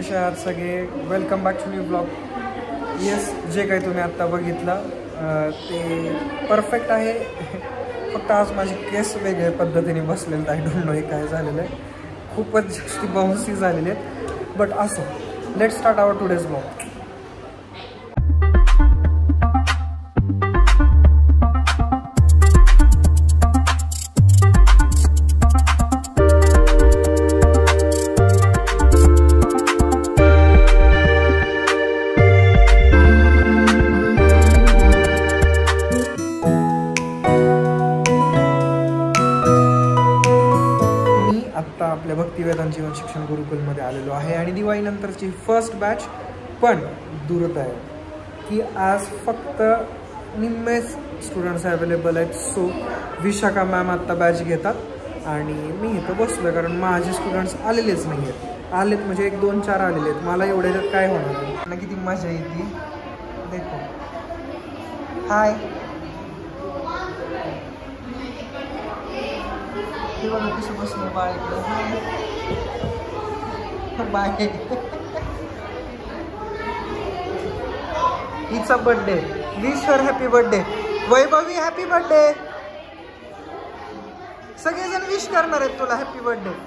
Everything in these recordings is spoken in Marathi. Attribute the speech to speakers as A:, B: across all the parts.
A: कसे आहात सगळे? Welcome back to new blog. Yes, जे काही तुम्ही आत्ता बघितलं ते परफेक्ट आहे. फक्त आज माझी केस वेगळ्या पद्धतीने बसलेलं आहे. डोंट नो हे काय झालेलं आहे. खूपच जास्ती बाउन्सी झालेले आहेत. बट असो, let's start our today's blog. आपल्या भक्तिवेदांत जीवन शिक्षण गुरुकुलमध्ये आलेलो आहे आणि दिवाळीनंतरची फर्स्ट बॅच. पण दूरत आहे की आज फक्त निम्मेच स्टुडंट्स अवेलेबल आहेत. सो विशाखा मॅम आत्ता बॅच घेतात आणि मी इथं बसलो कारण माझे स्टुडंट्स आलेलेच नाही आहेत. आलेत म्हणजे 1 2 4 आलेले आहेत. मला एवढे काय होणार ना, किती मजा येते. देखो, हाय, बघा कसं बसलं बाळ इकडं. बाय. हिचा birthday. Wish her happy birthday. Vaibhavi happy birthday. सगळेजण विश करणार आहेत तुला हॅपी बर्थडे.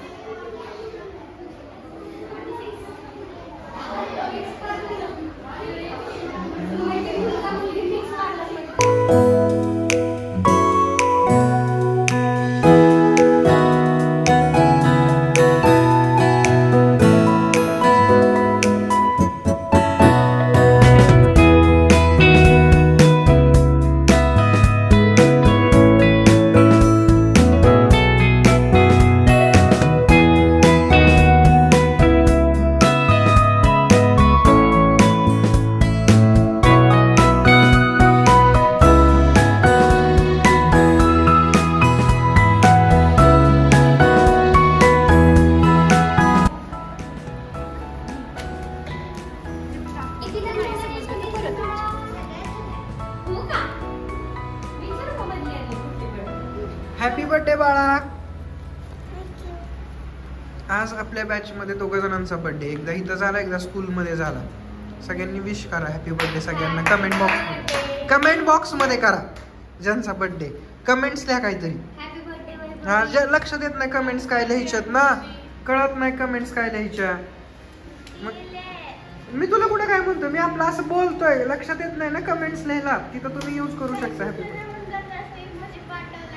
A: हॅपी बर्थडे बाळा. आज आपल्या बॅच मध्ये 2 जणांचा बर्थडे. एकदा इथं झाला, एकदा स्कूलमध्ये झाला. सगळ्यांनी विश करा हॅपी बर्थडे सगळ्यांना. कमेंट बॉक्स मध्ये करा ज्यांचा बर्थडे. कमेंट्स लिहा काहीतरी. हा, लक्ष देत नाही कमेंट्स काय लिहायच्यात ना, कळत नाही कमेंट्स काय लिहायच्या. मग मी तुला कुठे काय म्हणतो, मी आपलं असं बोलतोय, लक्षात येत नाही ना कमेंट्स लिहायला. तिथं तुम्ही यूज करू शकता हॅपी बर्थडे.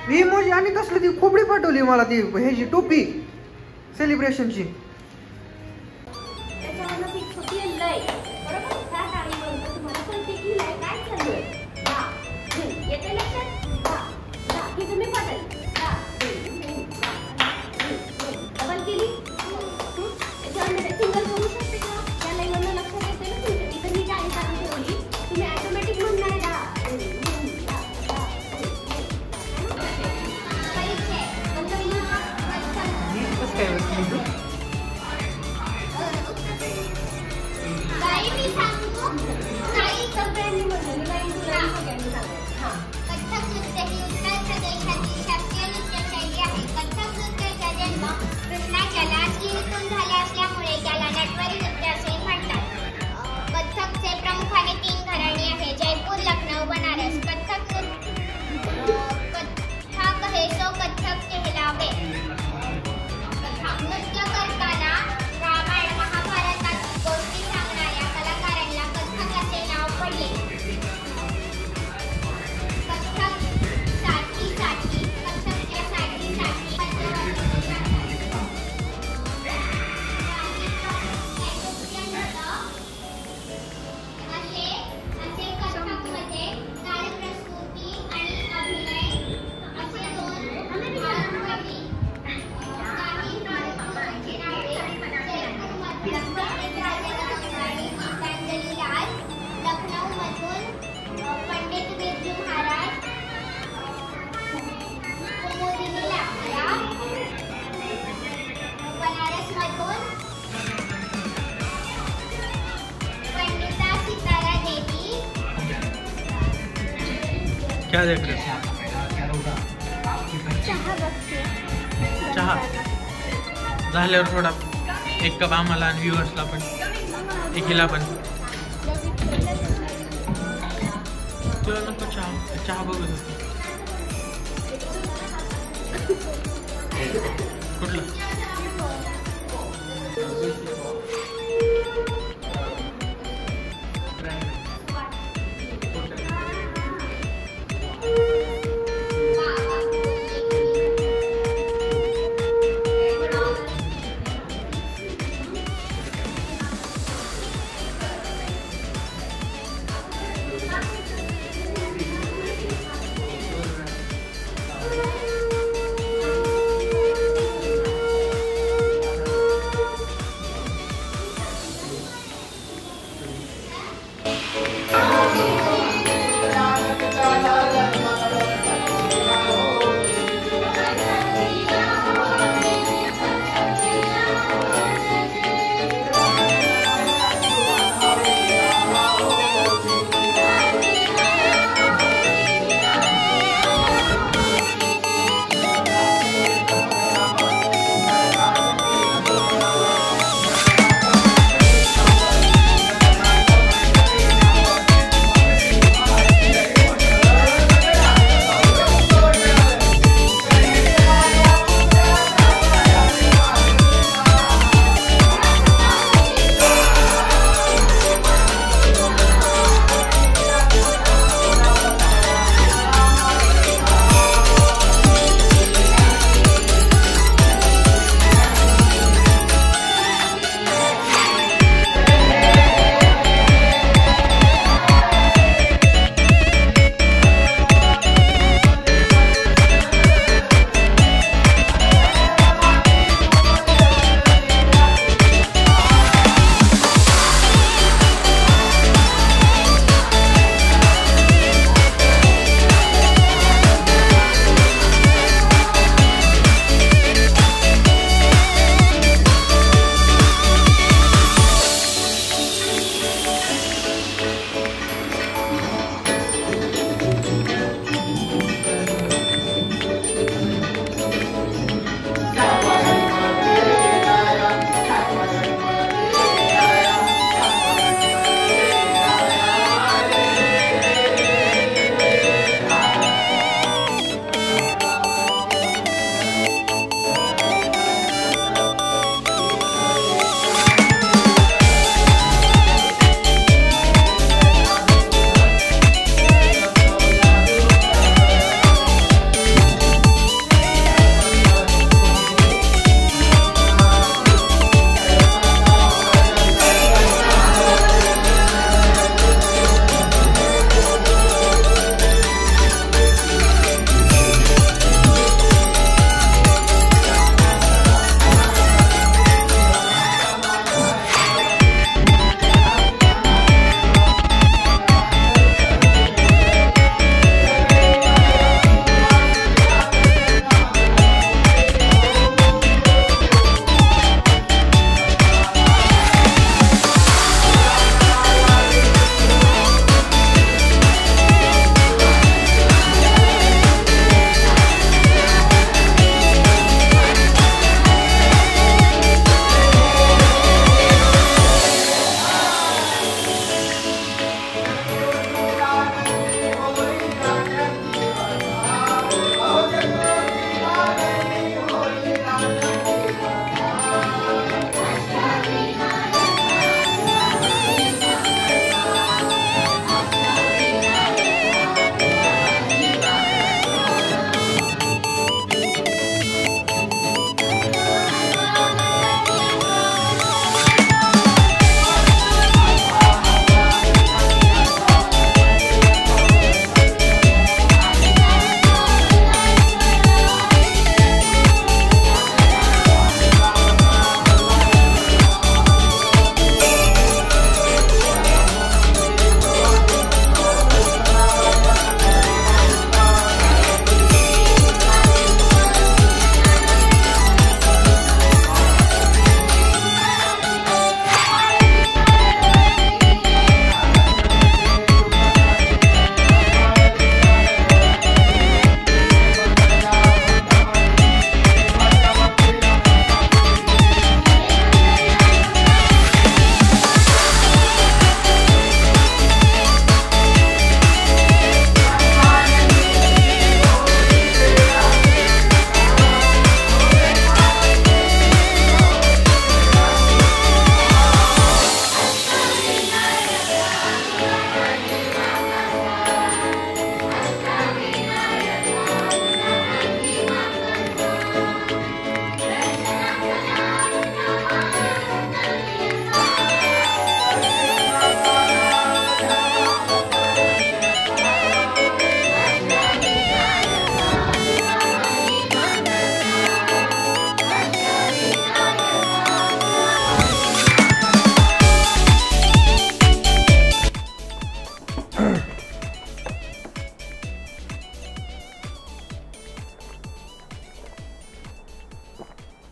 A: ही मोजी आणि कसली ती खोबडी पाठवली मला, ती ह्याची टोपी सेलिब्रेशनची. क्या देख रहे हो? चहा झाल्यावर थोडा एक कप आम्हाला आणि व्ह्यूअर्सला पण.
B: एकीला पण तुला नको चहा चहा बघत होती कुठलं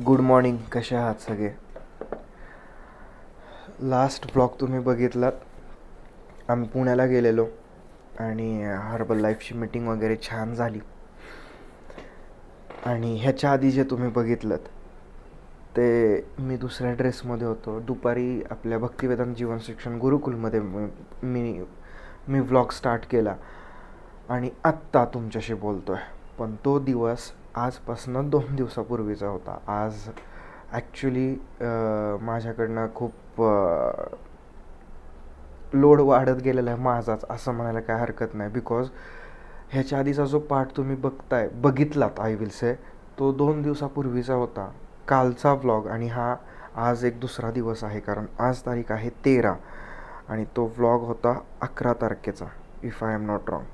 A: गुड मॉर्निंग. कसे आहात सगळे? लास्ट ब्लॉग तुम्ही बघितलात. आम्ही पुण्याला गेलेलो आणि हर्बल लाईफची मीटिंग वगैरे छान झाली. आणि ह्याच्या आधी जे तुम्ही बघितलं ते मी दुसऱ्या ड्रेसमध्ये होतो. दुपारी आपल्या भक्तिवेदांत जीवन शिक्षण गुरुकुलमध्ये मी व्लॉग स्टार्ट केला आणि आत्ता तुमच्याशी बोलतो आहे. पण तो दिवस आजपासून 2 दिवसापूर्वीचा होता. आज ॲक्च्युली माझ्याकडनं खूप लोड वाढत गेलेला आहे माझाच, असं म्हणायला काय हरकत नाही. बिकॉज ह्याच्या आधीचा जो पार्ट तुम्ही बघितलात आय विल से, तो 2 दिवसापूर्वीचा होता, कालचा व्लॉग. आणि हा आज एक दुसरा दिवस आहे, कारण आज तारीख आहे 13 आणि तो व्लॉग होता 11 तारखेचा, if I am not wrong.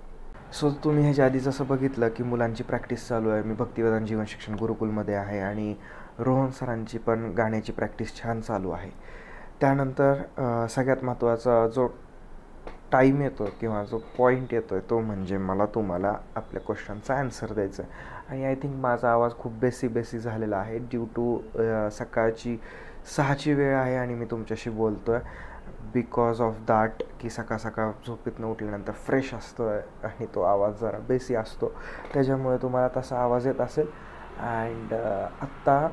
A: So तुम्ही ह्याच्या आधी जसं बघितलं की मुलांची प्रॅक्टिस चालू आहे. मी भक्तिवेदांत जीवन शिक्षण गुरुकुलमध्ये आहे आणि रोहन सरांची पण गाण्याची प्रॅक्टिस छान चालू आहे. त्यानंतर सगळ्यात महत्त्वाचा जो टाईम येतो किंवा जो पॉईंट येतो आहे तो म्हणजे मला तुम्हाला आपल्या क्वेश्चनचा ॲन्सर द्यायचा आहे. आणि आय थिंक माझा आवाज खूप बेसी झालेला आहे ड्यू टू सकाळची 6ची वेळ आहे आणि मी तुमच्याशी बोलतो आहे. बिकॉज ऑफ दॅट की सकाळ झोपेतनं उठल्यानंतर फ्रेश असतो आहे आणि तो आवाज जरा बेसी असतो, त्याच्यामुळे तुम्हाला तसा आवाज येत असेल. अँड आत्ता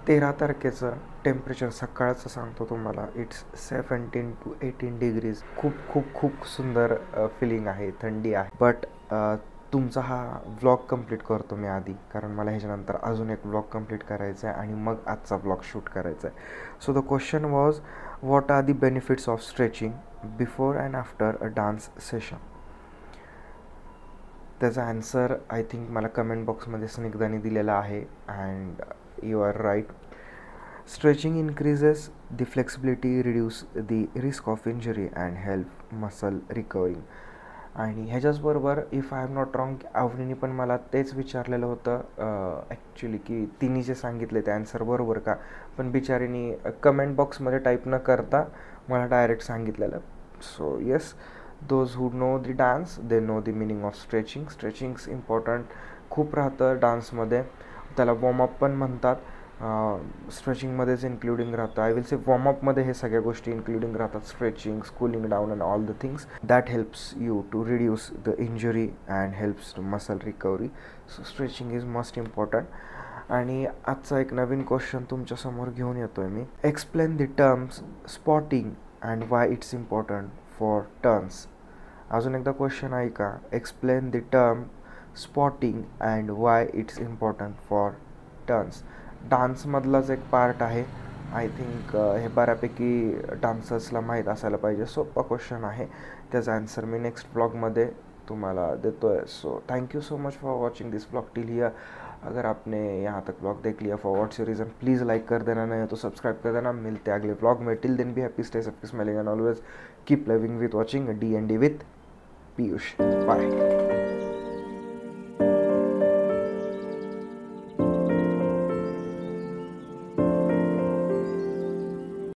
A: 13 तारखेचं टेम्परेचर सकाळचं सांगतो तुम्हाला, इट्स 17 to 18 डिग्रीज. खूप सुंदर फिलिंग आहे, थंडी आहे. बट तुमचा हा व्लॉग कंप्लीट करतो मी आधी, कारण मला ह्याच्यानंतर अजून एक व्लॉग कंप्लीट करायचा आहे आणि मग आजचा व्लॉग शूट करायचा आहे. So the question was, what are the benefits of stretching before and after a dance session? त्याचा ॲन्सर आय थिंक मला कमेंट बॉक्समध्ये स्निग्धाने दिलेला आहे. And you are right. Stretching increases the flexibility, reduce the risk of injury and help muscle recovering. आणि ह्याच्याचबरोबर if I am not wrong, आवनीने पण मला तेच विचारलेलं होतं ॲक्च्युली, की तिने जे सांगितले ते ॲन्सर बरोबर का. पण बिचारीने कमेंट बॉक्समध्ये टाईप न करता मला डायरेक्ट सांगितलेलं. So yes, those who know the dance they know the meaning of stretching. Stretching's important खूप राहतं डान्समध्ये, त्याला वॉर्मअप पण म्हणतात. स्ट्रेचिंगमध्येच इन्क्लुडिंग राहतं. आय विल से वॉर्मअपमध्ये हे सगळ्या गोष्टी इन्क्लुडिंग राहतात. Stretching, cooling down and all the things that helps you to reduce the injury and helps to muscle recovery. So stretching is must important. आणि आजचा एक नवीन क्वेश्चन तुमच्यासमोर घेऊन येतो आहे मी. Explain the terms spotting and why it's important for turns. अजून एकदा क्वेश्चन ऐका. Explain the term spotting and why it's important for turns. डान्समधलाच एक पार्ट आहे. आय थिंक हे बऱ्यापैकी डान्सर्सला माहीत असायला पाहिजे. सोपा क्वेश्चन आहे, त्याचा आन्सर मी नेक्स्ट ब्लॉगमध्ये तुम्हाला देतो आहे. So thank you so much for watching this blog till here. अगर आपने यहाँ तक ब्लॉग देख लिया for what's your reason, please like कर देना, नहीं तो सब्सक्राइब कर देना. मिलते हैं अगले ब्लॉग में. Till then be happy, stay safe, smiling and always keep living with watching D&D with Piyush. Bye.